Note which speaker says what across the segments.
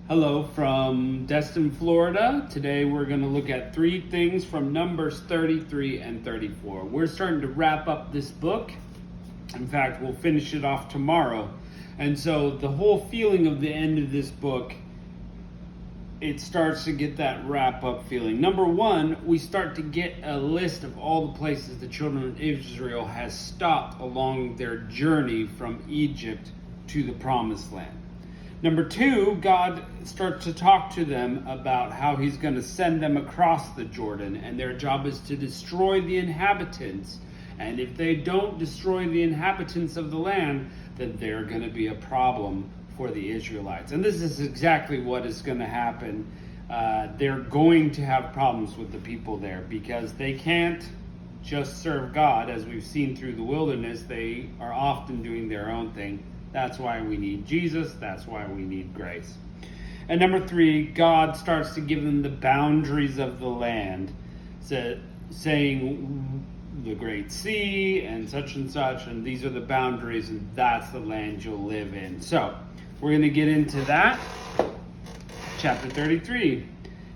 Speaker 1: Hello from Destin, Florida. Today we're going to look at three things from Numbers 33 and 34. We're starting to wrap up this book. In fact, we'll finish it off tomorrow. And so the whole feeling of the end of this book, it starts to get that wrap up feeling. Number one, we start to get a list of all the places the children of Israel has stopped along their journey from Egypt to the Promised Land. Number two, God starts to talk to them about how he's going to send them across the Jordan, and their job is to destroy the inhabitants. And if they don't destroy the inhabitants of the land, then they're going to be a problem for the Israelites. And this is exactly what is going to happen. They're going to have problems with the people there because they can't just serve God. As we've seen through the wilderness, they are often doing their own thing. That's why we need Jesus. That's why we need grace. And number three, God starts to give them the boundaries of the land, saying the Great Sea and such, and these are the boundaries, and that's the land you'll live in. So we're going to get into that. Chapter 33.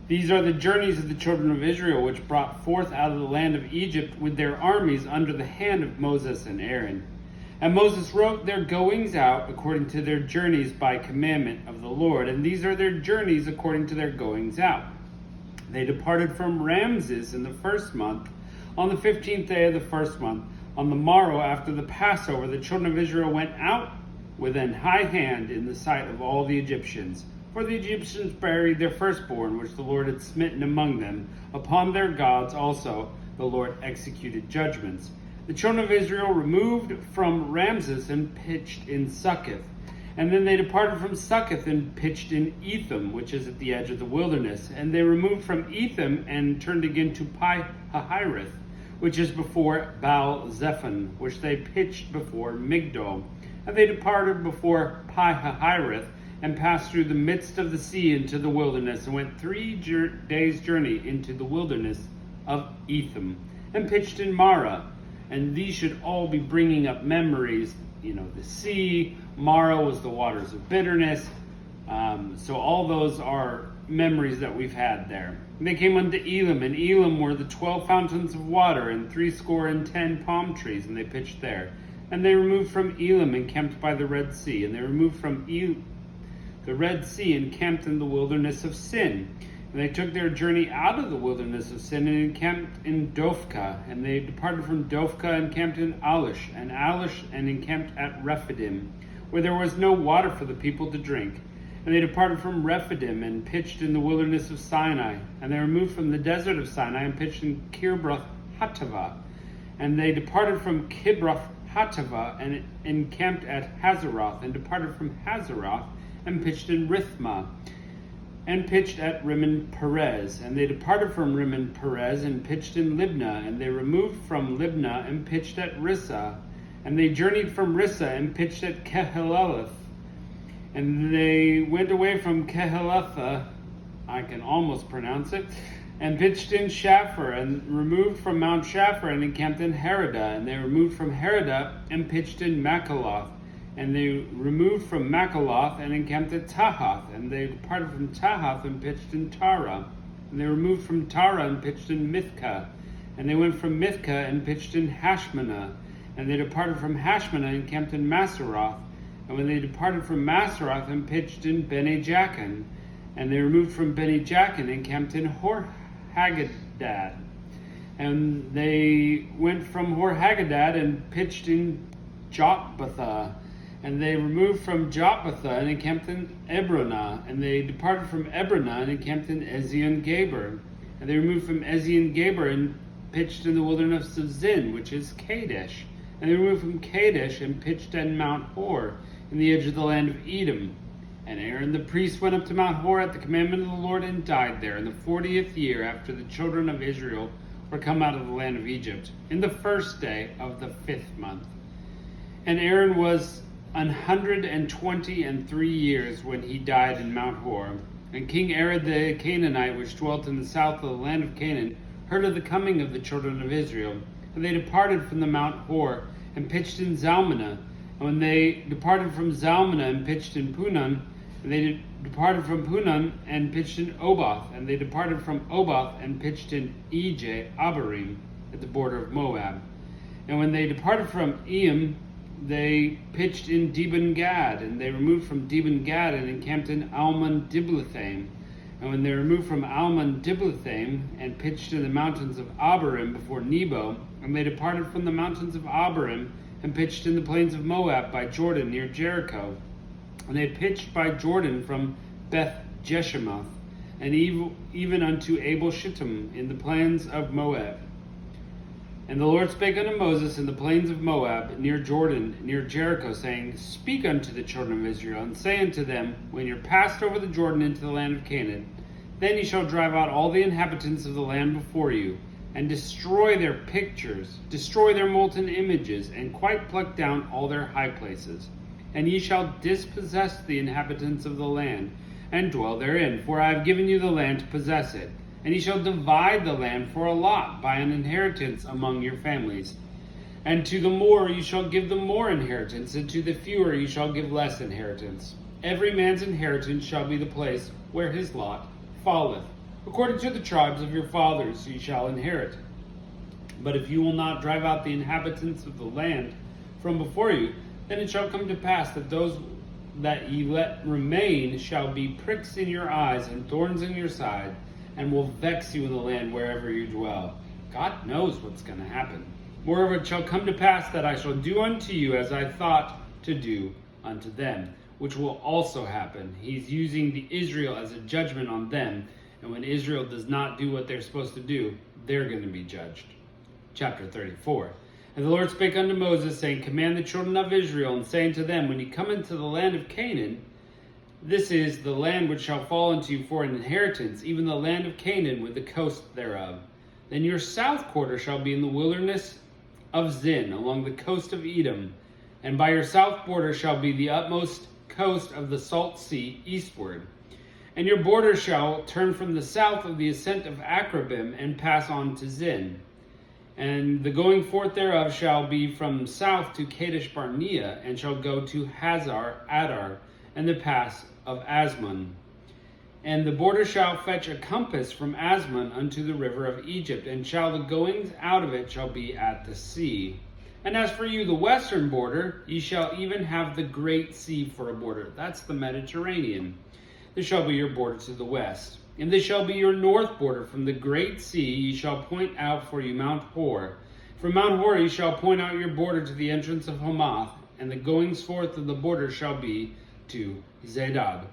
Speaker 1: These are the journeys of the children of Israel, which brought forth out of the land of Egypt with their armies under the hand of Moses and Aaron. And Moses wrote their goings out according to their journeys by commandment of the Lord. And these are their journeys according to their goings out. They departed from Ramses in the first month, on the 15th day of the first month. On the morrow after the Passover, the children of Israel went out with an high hand in the sight of all the Egyptians. For the Egyptians buried their firstborn, which the Lord had smitten among them. Upon their gods also the Lord executed judgments. The children of Israel removed from Ramses and pitched in Succoth. And then they departed from Succoth and pitched in Etham, which is at the edge of the wilderness. And they removed from Etham and turned again to Pi-hahiroth, which is before Baal-zephon, which they pitched before Migdol. And they departed before Pi-hahiroth and passed through the midst of the sea into the wilderness, and went 3 days' journey into the wilderness of Etham, and pitched in Marah. And these should all be bringing up memories. The sea, Marah was the waters of bitterness. So all those are memories that we've had there. And they came unto Elim, and Elim were the 12 fountains of water, and 70 palm trees, and they pitched there. And they removed from Elim and camped by the Red Sea. And they removed from the Red Sea and camped in the wilderness of Sin. And they took their journey out of the wilderness of Sin and encamped in Dophkah. And they departed from Dophkah and camped in Alish, and encamped at Rephidim, where there was no water for the people to drink. And they departed from Rephidim and pitched in the wilderness of Sinai. And they removed from the desert of Sinai and pitched in Kibroth Hattaavah. And they departed from Kibroth Hattaavah and encamped at Hazeroth, and departed from Hazeroth and pitched in Rithmah, and pitched at Rimmon Perez. And they departed from Rimmon Perez and pitched in Libnah. And they removed from Libnah and pitched at Rissah. And they journeyed from Rissah and pitched at Kehelatha. And they went away from Kehelatha, I can almost pronounce it, and pitched in Shapher, and removed from Mount Shapher and encamped in Haradah. And they removed from Haradah and pitched in Makaloth. And they removed from Makaloth and encamped at Tahath. And they departed from Tahath and pitched in Tara. And they removed from Tara and pitched in Mithkah. And they went from Mithkah and pitched in Hashmanah. And they departed from Hashmanah and encamped in Maseroth. And when they departed from Maseroth and pitched in Bene Jaakan. And they removed from Bene Jaakan and encamped in Hor-Haggidgad. And they went from Hor-Haggidgad and pitched in Jotbathah. And they removed from Jotbathah and encamped in Ebronah. And they departed from Ebronah and encamped in Ezion-Geber. And they removed from Ezion-Geber and pitched in the wilderness of Zin, which is Kadesh. And they removed from Kadesh and pitched at Mount Hor, in the edge of the land of Edom. And Aaron the priest went up to Mount Hor at the commandment of the Lord and died there in the 40th year after the children of Israel were come out of the land of Egypt, in the first day of the 5th month. And Aaron was 123 years when he died in Mount Hor. And King Arad the Canaanite, which dwelt in the south of the land of Canaan, heard of the coming of the children of Israel. And they departed from the Mount Hor and pitched in Zalmunna. And when they departed from Zalmunna and pitched in Punon, And they departed from Punon and pitched in Oboth. And they departed from Oboth and pitched in Ije Abarim at the border of Moab. And when they departed from Eam, they pitched in Dibon Gad. And they removed from Dibon Gad and encamped in Almon Diblathaim. And when they removed from Almon Diblathaim and pitched in the mountains of Abarim before Nebo, and they departed from the mountains of Abarim and pitched in the plains of Moab by Jordan near Jericho. And they pitched by Jordan from Beth Jeshemoth, and even unto Abel Shittim in the plains of Moab. And the Lord spake unto Moses in the plains of Moab, near Jordan, near Jericho, saying, Speak unto the children of Israel, and say unto them, When you're passed over the Jordan into the land of Canaan, then ye shall drive out all the inhabitants of the land before you, and destroy their pictures, destroy their molten images, and quite pluck down all their high places. And ye shall dispossess the inhabitants of the land, and dwell therein, for I have given you the land to possess it. And ye shall divide the land for a lot by an inheritance among your families. And to the more ye shall give them more inheritance, and to the fewer ye shall give less inheritance. Every man's inheritance shall be the place where his lot falleth. According to the tribes of your fathers ye shall inherit. But if you will not drive out the inhabitants of the land from before you, then it shall come to pass that those that ye let remain shall be pricks in your eyes and thorns in your side, and will vex you in the land wherever you dwell. God knows what's going to happen. Moreover, it shall come to pass that I shall do unto you as I thought to do unto them, which will also happen. He's using the Israel as a judgment on them, and when Israel does not do what they're supposed to do, they're going to be judged. Chapter 34. And the Lord spake unto Moses, saying, Command the children of Israel, and say unto them, When ye come into the land of Canaan, this is the land which shall fall unto you for an inheritance, even the land of Canaan with the coast thereof. Then your south quarter shall be in the wilderness of Zin, along the coast of Edom, and by your south border shall be the utmost coast of the salt sea eastward. And your border shall turn from the south of the ascent of Akrabim, and pass on to Zin. And the going forth thereof shall be from south to Kadesh Barnea, and shall go to Hazar Adar, and the pass of Asmon. And the border shall fetch a compass from Asmon unto the river of Egypt, and shall the goings out of it shall be at the sea. And as for you, the western border, ye shall even have the great sea for a border. That's the Mediterranean. This shall be your border to the west. And this shall be your north border. From the great sea ye shall point out for you Mount Hor. From Mount Hor ye shall point out your border to the entrance of Hamath, and the goings forth of the border shall be to Zedad.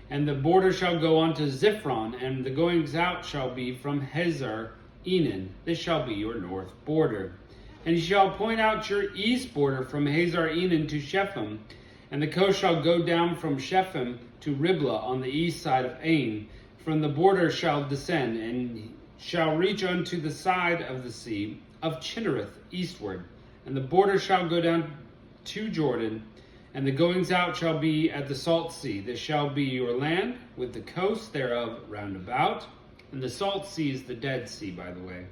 Speaker 1: And the border shall go on to Ziphron, and the goings out shall be from Hazar Enan. This shall be your north border. And ye shall point out your east border from Hazar Enan to Shephem, and the coast shall go down from Shephem to Riblah on the east side of Ain. From the border shall descend, and shall reach unto the side of the sea of Chinnereth eastward. And the border shall go down to Jordan, and the goings out shall be at the salt sea. This shall be your land, with the coast thereof round about. And the salt sea is the Dead Sea, by the way.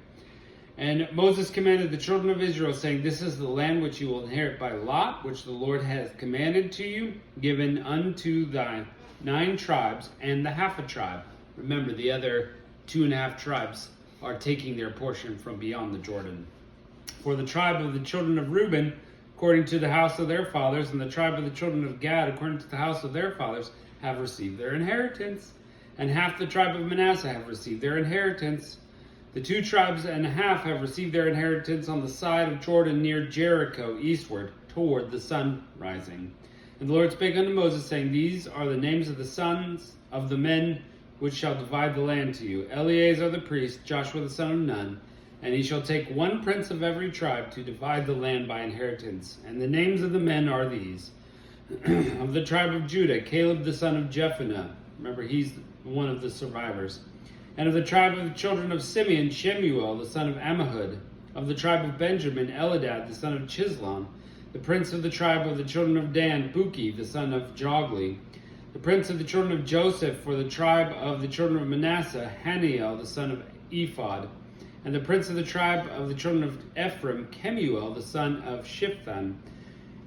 Speaker 1: And Moses commanded the children of Israel, saying, This is the land which you will inherit by lot, which the Lord hath commanded to you, given unto thy 9 tribes and the half a tribe. Remember, the other 2.5 tribes are taking their portion from beyond the Jordan. For the tribe of the children of Reuben, according to the house of their fathers, and the tribe of the children of Gad, according to the house of their fathers, have received their inheritance. And half the tribe of Manasseh have received their inheritance. The 2 tribes and a half have received their inheritance on the side of Jordan near Jericho, eastward, toward the sun rising. And the Lord spake unto Moses, saying, These are the names of the sons of the men which shall divide the land to you. Eleazar the priest, Joshua the son of Nun, and he shall take 1 prince of every tribe to divide the land by inheritance. And the names of the men are these. Of the tribe of Judah, Caleb the son of Jephunneh. Remember, he's one of the survivors. And of the tribe of the children of Simeon, Shemuel the son of Ammihud. Of the tribe of Benjamin, Eladad the son of Chislon. The prince of the tribe of the children of Dan, Buki the son of Jogli. The prince of the children of Joseph, for the tribe of the children of Manasseh, Haniel the son of Ephod. And the prince of the tribe of the children of Ephraim, Kemuel the son of Shiphthan.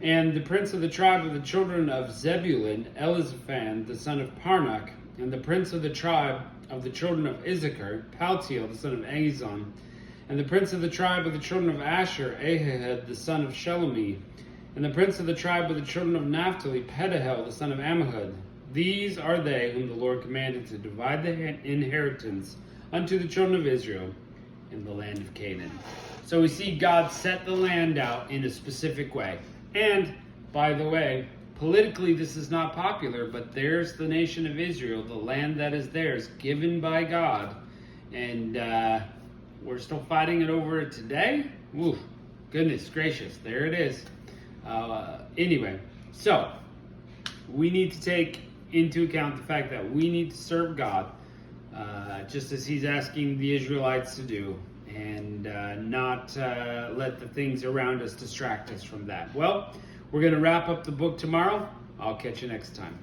Speaker 1: And the prince of the tribe of the children of Zebulun, Elizaphan, the son of Parnach. And the prince of the tribe of the children of Issachar, Paltiel, the son of Azon. And the prince of the tribe of the children of Asher, Ahihud, the son of Shelomith. And the prince of the tribe of the children of Naphtali, Pedahel, the son of Ammihud. These are they whom the Lord commanded to divide the inheritance unto the children of Israel in the land of Canaan. So we see God set the land out in a specific way. And, by the way, politically this is not popular, but there's the nation of Israel, the land that is theirs, given by God. And we're still fighting it over today? Ooh, goodness gracious, there it is. Anyway, so we need to take into account the fact that we need to serve God, just as he's asking the Israelites to do, and not let the things around us distract us from that. Well, we're going to wrap up the book tomorrow. I'll catch you next time.